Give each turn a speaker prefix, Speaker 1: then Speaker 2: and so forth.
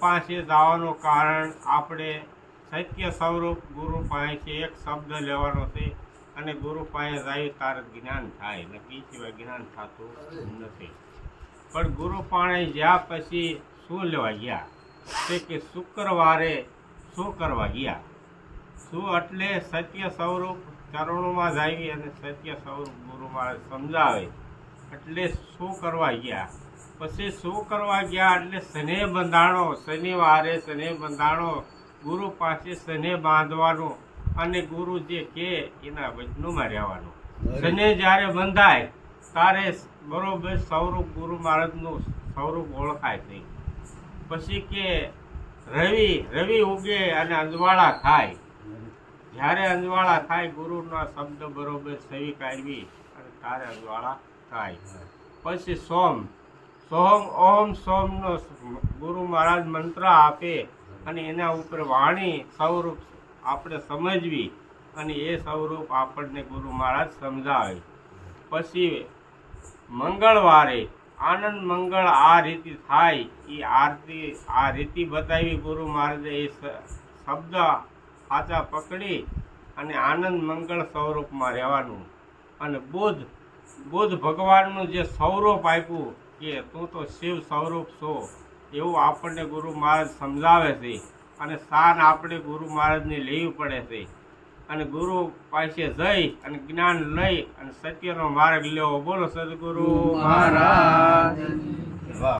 Speaker 1: પાસે જવાનું કારણ આપણે સત્ય સ્વરૂપ ગુરુ પાસે એક શબ્દ લેવાનો છે અને ગુરુ પાસે જાય તારે જ્ઞાન થાય, નક્કી સિવાય જ્ઞાન થતું નથી. પણ ગુરુ પાસે જ્યાં પછી શું લેવા ગયા તે કે શુક્રવારે શું કરવા ગયા, શું એટલે સત્ય સ્વરૂપ ચરણોમાં જાવી અને સત્ય સ્વરૂપ ગુરુ મહારાજ સમજાવે એટલે શું કરવા ગયા. પછી શું કરવા ગયા એટલે શને બંધાણો, શનિવારે શને બંધાણો, ગુરુ પાસે શને બાંધવાનું અને ગુરુ જે કે એના વચનોમાં રહેવાનું. શને જ્યારે બંધાય ત્યારે બરોબર સ્વરૂપ ગુરુ મહારાજનું સ્વરૂપ ઓળખાય છે. પછી કે રવિ ઉગે અને અંજવાળા થાય, જ્યારે અંજવાળા થાય ગુરુના શબ્દ બરોબર સવી કાઢવી અને તારે અંજવાળા થાય. પછી સોમ ઓમ સોમનો ગુરુ મહારાજ મંત્ર આપે અને એના ઉપર વાણી સ્વરૂપ આપણે સમજવી અને એ સ્વરૂપ આપણને ગુરુ મહારાજ સમજાવે. પછી મંગળવારે આનંદ મંગળ આ રીતિ થાય એ આરતી આ રીતિ બતાવી ગુરુ મહારાજે. એ શબ્દ સાચા પકડી અને આનંદ મંગળ સ્વરૂપમાં રહેવાનું. અને બુદ્ધ ભગવાનનું જે સ્વરૂપ આપ્યું કે તું તો શિવ સ્વરૂપ છો એવું આપણને ગુરુ મહારાજ સમજાવે છે. અને સ્થાન આપણે ગુરુ મહારાજને લેવું પડે છે અને ગુરુ પાસે જઈ અને જ્ઞાન લઈ અને સત્યનો માર્ગ લેવો. બોલો સદગુરુ મહારાજ.